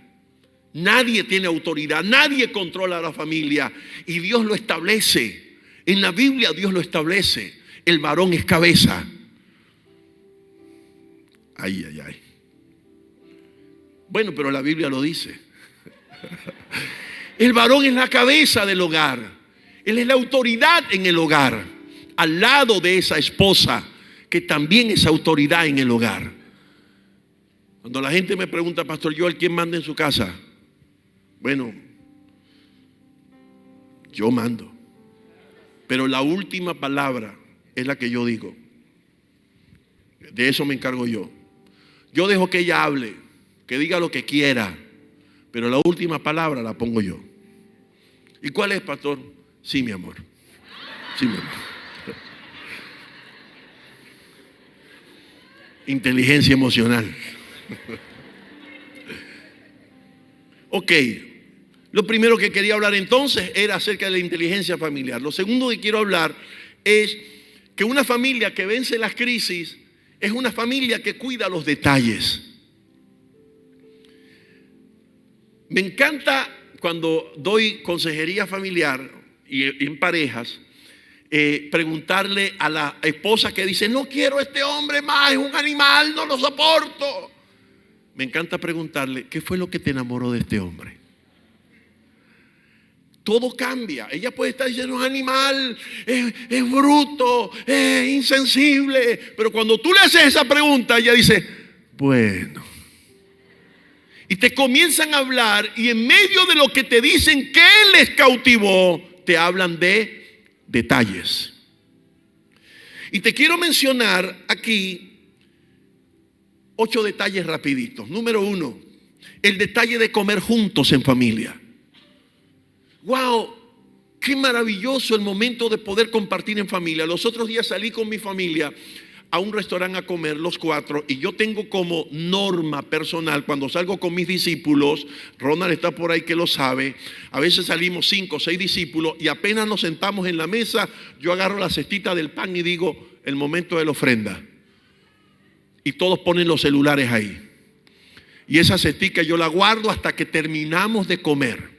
[SPEAKER 1] Nadie tiene autoridad, nadie controla a la familia, y Dios lo establece. En la Biblia Dios lo establece. El varón es cabeza. Ay, ay, ay. Bueno, pero la Biblia lo dice. El varón es la cabeza del hogar. Él es la autoridad en el hogar, al lado de esa esposa que también es autoridad en el hogar. Cuando la gente me pregunta: Pastor Joel, ¿quién manda en su casa? Bueno, yo mando, pero la última palabra es la que yo digo. De eso me encargo yo. Yo dejo que ella hable, que diga lo que quiera, pero la última palabra la pongo yo. ¿Y cuál es, pastor? Sí, mi amor. Sí, mi amor. Inteligencia emocional. Ok, lo primero que quería hablar entonces era acerca de la inteligencia familiar. Lo segundo que quiero hablar es que una familia que vence las crisis es una familia que cuida los detalles. Me encanta cuando doy consejería familiar y en parejas, preguntarle a la esposa que dice: no quiero este hombre más, es un animal, no lo soporto. Me encanta preguntarle: ¿qué fue lo que te enamoró de este hombre? Todo cambia. Ella puede estar diciendo: es un animal, es bruto, es insensible. Pero cuando tú le haces esa pregunta, ella dice: bueno. Y te comienzan a hablar, y en medio de lo que te dicen que les cautivó, te hablan de detalles. Y te quiero mencionar aquí 8 detalles rapiditos. Número 1, el detalle de comer juntos en familia. wow, qué maravilloso el momento de poder compartir en familia. Los otros días salí con mi familia a un restaurante a comer los cuatro, y yo tengo como norma personal cuando salgo con mis discípulos, Ronald está por ahí que lo sabe, a veces salimos 5 o 6 discípulos y apenas nos sentamos en la mesa, yo agarro la cestita del pan y digo, el momento de la ofrenda, y todos ponen los celulares ahí, y esa cestica yo la guardo hasta que terminamos de comer.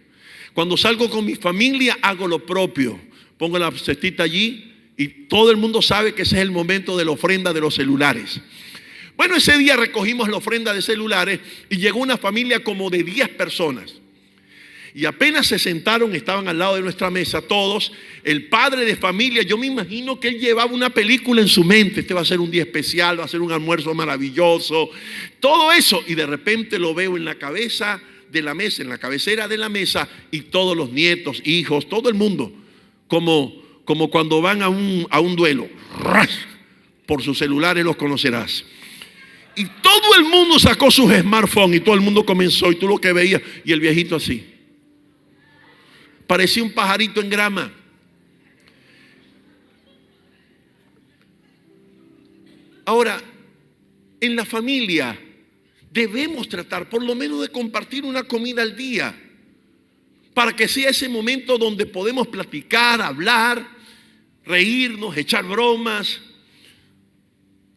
[SPEAKER 1] Cuando salgo con mi familia hago lo propio, pongo la cestita allí y todo el mundo sabe que ese es el momento de la ofrenda de los celulares. Bueno, ese día recogimos la ofrenda de celulares y llegó una familia como de 10 personas. Y apenas se sentaron, estaban al lado de nuestra mesa todos. El padre de familia, yo me imagino que él llevaba una película en su mente. Este va a ser un día especial, va a ser un almuerzo maravilloso, todo eso. Y de repente lo veo en la cabeza de la mesa, en la cabecera de la mesa, y todos los nietos, hijos, todo el mundo, como cuando van a un duelo, por sus celulares los conocerás. Y todo el mundo sacó sus smartphones y todo el mundo comenzó, y tú lo que veías, y el viejito así. Parecía un pajarito en grama. Ahora, en la familia debemos tratar por lo menos de compartir una comida al día, para que sea ese momento donde podemos platicar, hablar, reírnos, echar bromas,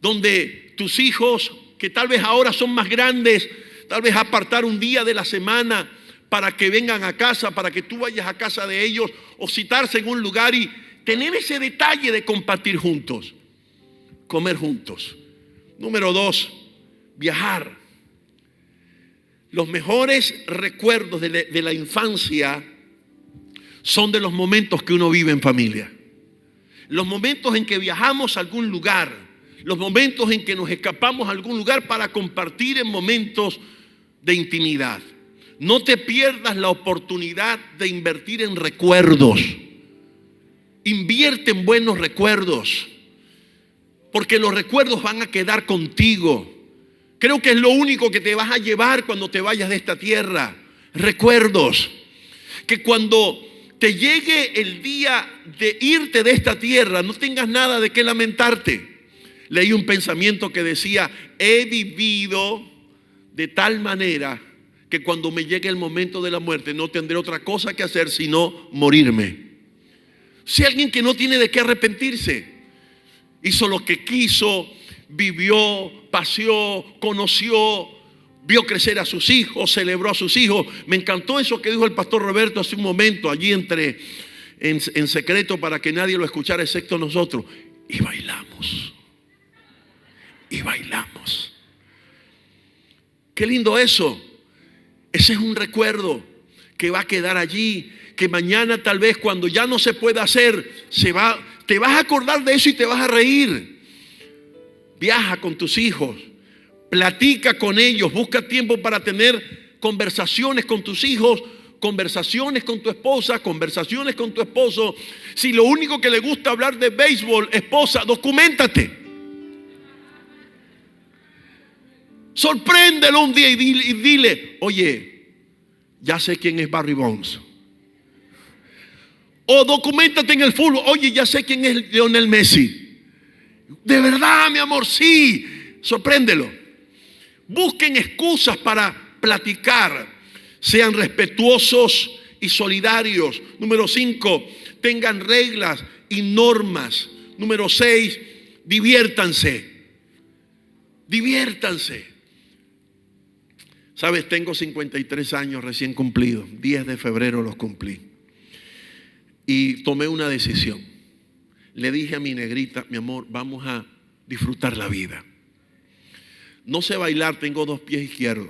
[SPEAKER 1] donde tus hijos, que tal vez ahora son más grandes, tal vez apartar un día de la semana para que vengan a casa, para que tú vayas a casa de ellos, o citarse en un lugar y tener ese detalle de compartir juntos, comer juntos. Número 2, viajar. Los mejores recuerdos de la infancia son de los momentos que uno vive en familia. Los momentos en que viajamos a algún lugar, los momentos en que nos escapamos a algún lugar para compartir en momentos de intimidad. No te pierdas la oportunidad de invertir en recuerdos. Invierte en buenos recuerdos, porque los recuerdos van a quedar contigo. Creo que es lo único que te vas a llevar cuando te vayas de esta tierra. Recuerdos. Que cuando te llegue el día de irte de esta tierra, no tengas nada de qué lamentarte. Leí un pensamiento que decía, he vivido de tal manera que cuando me llegue el momento de la muerte no tendré otra cosa que hacer sino morirme. Si alguien que no tiene de qué arrepentirse, hizo lo que quiso, vivió, paseó, conoció, vio crecer a sus hijos, celebró a sus hijos. Me encantó eso que dijo el pastor Roberto hace un momento, allí en secreto para que nadie lo escuchara excepto nosotros. Y bailamos. Y bailamos. Qué lindo eso. Ese es un recuerdo que va a quedar allí, que mañana tal vez cuando ya no se pueda hacer, te vas a acordar de eso y te vas a reír. Viaja con tus hijos, platica con ellos, busca tiempo para tener conversaciones con tus hijos, conversaciones con tu esposa, conversaciones con tu esposo. Si lo único que le gusta hablar de béisbol, esposa, documéntate. Sorpréndelo un día y dile, oye, ya sé quién es Barry Bonds. O documéntate en el fútbol, oye, ya sé quién es Lionel Messi. De verdad, mi amor, sí. Sorpréndelo. Busquen excusas para platicar. Sean respetuosos y solidarios. Número 5, tengan reglas y normas. Número 6, diviértanse. Diviértanse. Sabes, tengo 53 años recién cumplidos. 10 de febrero los cumplí. Y tomé una decisión. Le dije a mi negrita, mi amor, vamos a disfrutar la vida. No sé bailar, tengo 2 pies izquierdos.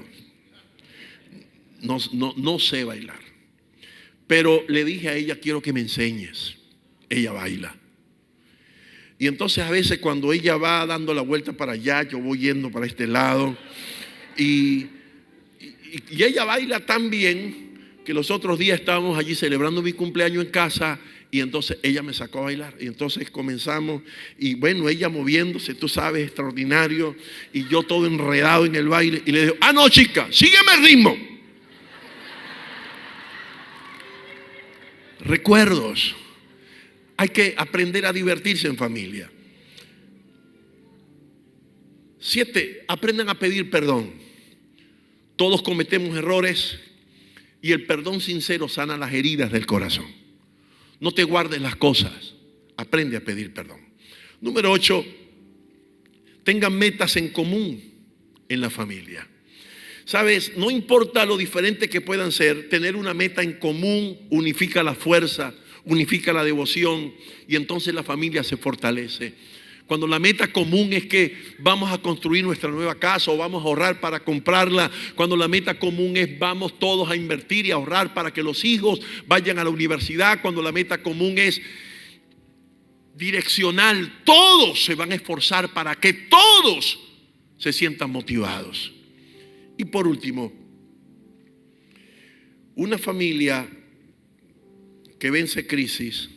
[SPEAKER 1] No sé bailar. Pero le dije a ella, quiero que me enseñes. Ella baila. Y entonces a veces cuando ella va dando la vuelta para allá, yo voy yendo para este lado. Y ella baila tan bien que los otros días estábamos allí celebrando mi cumpleaños en casa. Y entonces ella me sacó a bailar. Y entonces comenzamos. Y bueno, ella moviéndose, tú sabes, extraordinario. Y yo todo enredado en el baile. Y le digo, no chica, sígueme el ritmo. recuerdos. Hay que aprender a divertirse en familia. 7, aprendan a pedir perdón. Todos cometemos errores y el perdón sincero sana las heridas del corazón. No te guardes las cosas, aprende a pedir perdón. Número 8, tengan metas en común en la familia. Sabes, no importa lo diferente que puedan ser, tener una meta en común unifica la fuerza, unifica la devoción y entonces la familia se fortalece. Cuando la meta común es que vamos a construir nuestra nueva casa o vamos a ahorrar para comprarla, cuando la meta común es vamos todos a invertir y a ahorrar para que los hijos vayan a la universidad, cuando la meta común es direccional, todos se van a esforzar para que todos se sientan motivados. Y por último, una familia que vence crisis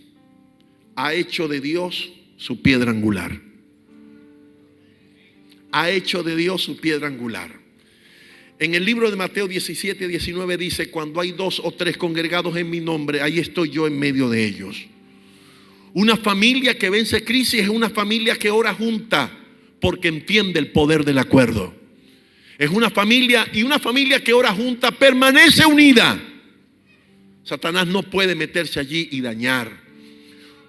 [SPEAKER 1] ha hecho de Dios su piedra angular. Ha hecho de Dios su piedra angular. En el libro de Mateo 17, 19 dice: cuando hay 2 o 3 congregados en mi nombre, ahí estoy yo en medio de ellos. Una familia que vence crisis es una familia que ora junta porque entiende el poder del acuerdo. Es una familia, y una familia que ora junta permanece unida. Satanás no puede meterse allí y dañar.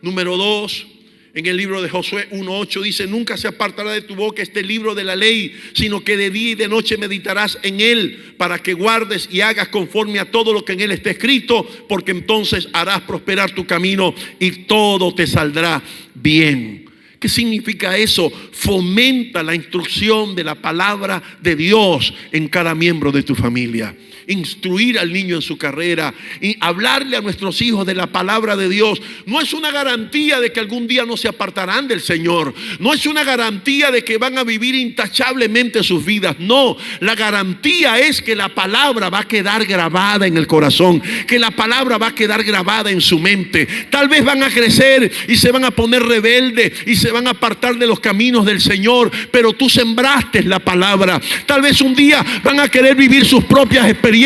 [SPEAKER 1] Número 2, en el libro de Josué 1:8 dice: nunca se apartará de tu boca este libro de la ley, sino que de día y de noche meditarás en él, para que guardes y hagas conforme a todo lo que en él está escrito, porque entonces harás prosperar tu camino y todo te saldrá bien. ¿Qué significa eso? Fomenta la instrucción de la palabra de Dios en cada miembro de tu familia. Instruir al niño en su carrera y hablarle a nuestros hijos de la palabra de Dios no es una garantía de que algún día no se apartarán del Señor. No es una garantía de que van a vivir intachablemente sus vidas. No, la garantía es que la palabra va a quedar grabada en el corazón, que la palabra va a quedar grabada en su mente. Tal vez van a crecer y se van a poner rebeldes y se van a apartar de los caminos del Señor, pero tú sembraste la palabra. Tal vez un día van a querer vivir sus propias experiencias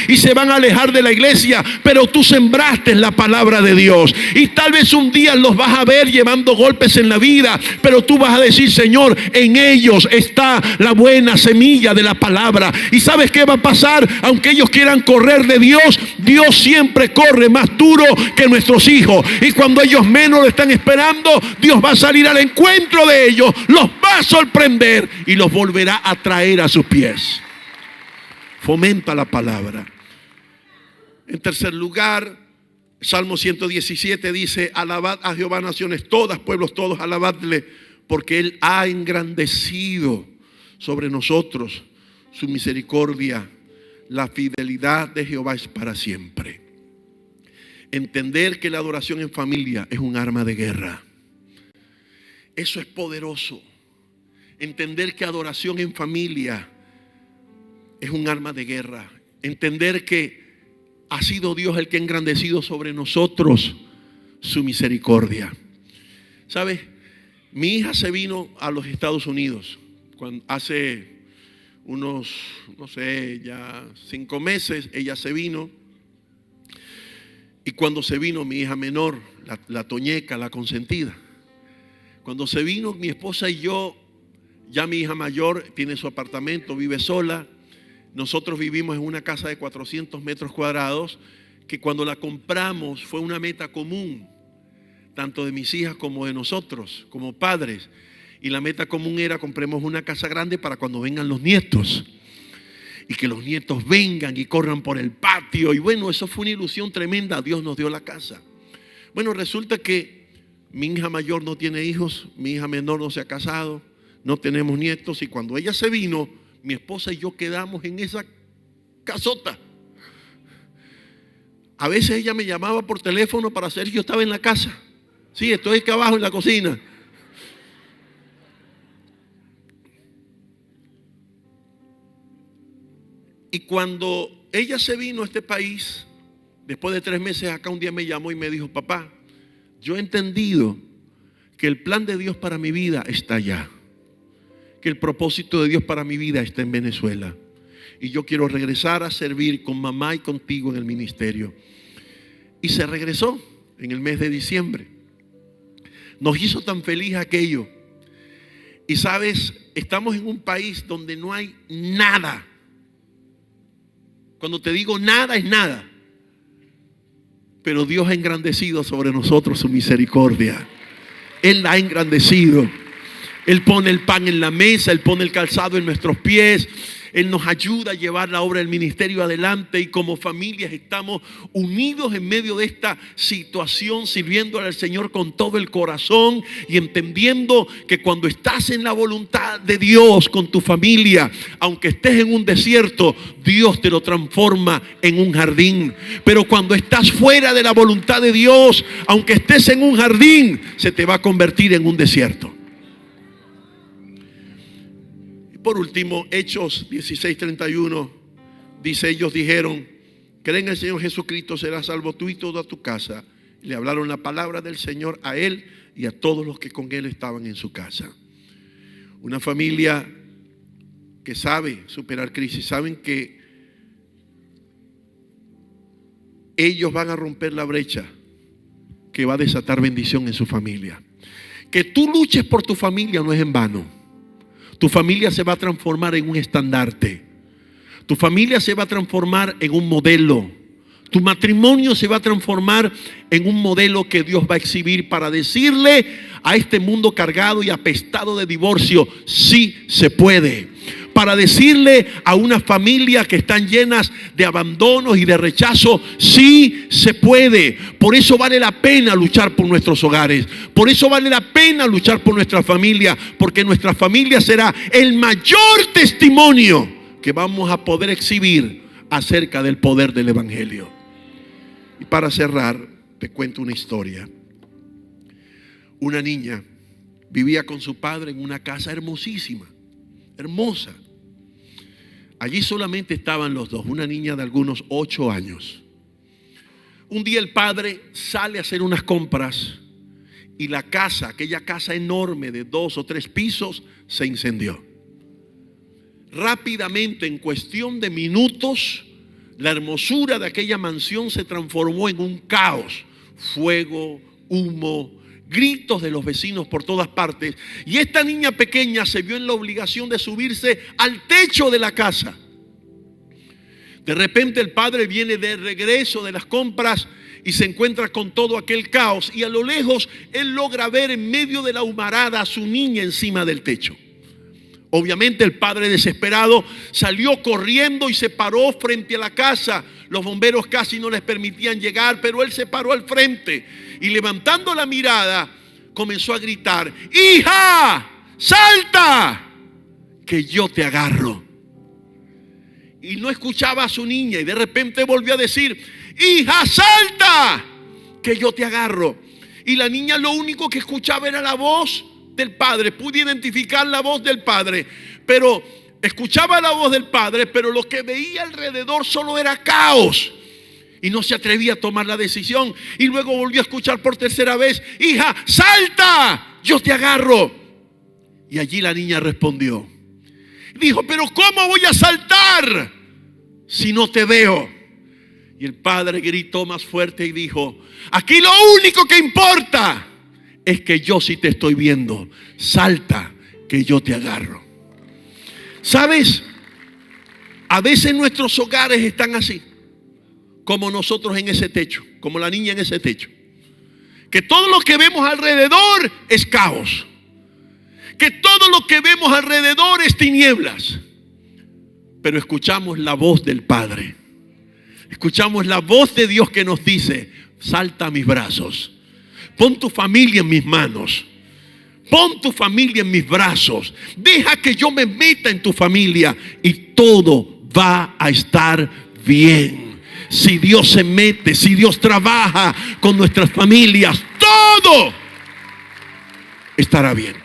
[SPEAKER 1] y se van a alejar de la iglesia, pero tú sembraste la palabra de Dios. Y tal vez un día los vas a ver llevando golpes en la vida, pero tú vas a decir: Señor, en ellos está la buena semilla de la palabra. ¿Y sabes qué va a pasar? Aunque ellos quieran correr de Dios, Dios siempre corre más duro que nuestros hijos. Y cuando ellos menos lo están esperando, Dios va a salir al encuentro de ellos, los va a sorprender y los volverá a traer a sus pies. Fomenta la palabra. En tercer lugar, Salmo 117 dice: alabad a Jehová naciones todas, pueblos todos, alabadle, porque Él ha engrandecido sobre nosotros su misericordia. La fidelidad de Jehová es para siempre. Entender que la adoración en familia es un arma de guerra. Eso es poderoso. Entender que adoración en familia es un arma de guerra. Entender que ha sido Dios el que ha engrandecido sobre nosotros su misericordia. ¿Sabes? Mi hija se vino a los Estados Unidos hace unos, no sé, ya 5 meses. Ella se vino. Y cuando se vino mi hija menor, la Toñeca, la consentida, cuando se vino mi esposa y yo, ya mi hija mayor tiene su apartamento, vive sola. Nosotros vivimos en una casa de 400 metros cuadrados que cuando la compramos fue una meta común, tanto de mis hijas como de nosotros, como padres. Y la meta común era: compremos una casa grande para cuando vengan los nietos. Y que los nietos vengan y corran por el patio. Y bueno, eso fue una ilusión tremenda. Dios nos dio la casa. Bueno, resulta que mi hija mayor no tiene hijos, mi hija menor no se ha casado, no tenemos nietos. Y cuando ella se vino, mi esposa y yo quedamos en esa casota. A veces ella me llamaba por teléfono para saber si yo estaba en la casa. Sí, estoy acá abajo en la cocina. Y cuando ella se vino a este país, después de 3 meses acá, un día me llamó y me dijo: papá, yo he entendido que el plan de Dios para mi vida está allá, que el propósito de Dios para mi vida está en Venezuela, y yo quiero regresar a servir con mamá y contigo en el ministerio. y se regresó en el mes de diciembre. Nos hizo tan feliz aquello. Y sabes, estamos en un país donde no hay nada. Cuando te digo nada, es nada. Pero Dios ha engrandecido sobre nosotros su misericordia. Él la ha engrandecido. Él pone el pan en la mesa, Él pone el calzado en nuestros pies. Él nos ayuda a llevar la obra del ministerio adelante, y como familias estamos unidos en medio de esta situación, sirviéndole al Señor con todo el corazón y entendiendo que cuando estás en la voluntad de Dios con tu familia, aunque estés en un desierto, Dios te lo transforma en un jardín. Pero cuando estás fuera de la voluntad de Dios, aunque estés en un jardín, se te va a convertir en un desierto. Por último, Hechos 16:31 dice: ellos dijeron, cree en el Señor Jesucristo, serás salvo tú y toda tu casa. Y le hablaron la palabra del Señor a él y a todos los que con él estaban en su casa. Una familia que sabe superar crisis, saben que ellos van a romper la brecha que va a desatar bendición en su familia. Que tú luches por tu familia no es en vano. Tu familia se va a transformar en un estandarte. Tu familia se va a transformar en un modelo. Tu matrimonio se va a transformar en un modelo que Dios va a exhibir para decirle a este mundo cargado y apestado de divorcio: sí se puede. Para decirle a una familia que están llenas de abandonos y de rechazo: sí se puede. Por eso vale la pena luchar por nuestros hogares. Por eso vale la pena luchar por nuestra familia, porque nuestra familia será el mayor testimonio que vamos a poder exhibir acerca del poder del Evangelio. Y para cerrar, te cuento una historia. Una niña vivía con su padre en una casa hermosísima, hermosa. Allí solamente estaban los dos, una niña de algunos 8 años. Un día el padre sale a hacer unas compras y la casa, aquella casa enorme de 2 o 3 pisos, se incendió. Rápidamente, en cuestión de minutos, la hermosura de aquella mansión se transformó en un caos. Fuego, humo, gritos de los vecinos por todas partes. Y esta niña pequeña se vio en la obligación de subirse al techo de la casa. De repente el padre viene de regreso de las compras y se encuentra con todo aquel caos. Y a lo lejos él logra ver en medio de la humarada a su niña encima del techo. Obviamente el padre, desesperado, salió corriendo y se paró frente a la casa. Los bomberos casi no les permitían llegar, pero él se paró al frente y, levantando la mirada, comenzó a gritar: ¡hija, salta, que yo te agarro! Y no escuchaba a su niña, y de repente volvió a decir: ¡hija, salta, que yo te agarro! Y la niña lo único que escuchaba era la voz del padre. Pude identificar la voz del padre, pero escuchaba la voz del padre, pero lo que veía alrededor solo era caos. Y no se atrevía a tomar la decisión. Y luego volvió a escuchar por tercera vez: ¡hija, salta, yo te agarro! Y allí la niña respondió. Dijo: pero ¿cómo voy a saltar si no te veo? Y el padre gritó más fuerte y dijo: aquí lo único que importa es que yo sí te estoy viendo. Salta, que yo te agarro. ¿Sabes? A veces nuestros hogares están así, como nosotros en ese techo, como la niña en ese techo. Que todo lo que vemos alrededor es caos. Que todo lo que vemos alrededor es tinieblas. Pero escuchamos la voz del Padre. Escuchamos la voz de Dios que nos dice: salta a mis brazos. Pon tu familia en mis manos. Pon tu familia en mis brazos. Deja que yo me meta en tu familia y todo va a estar bien. Si Dios se mete, si Dios trabaja con nuestras familias, todo estará bien.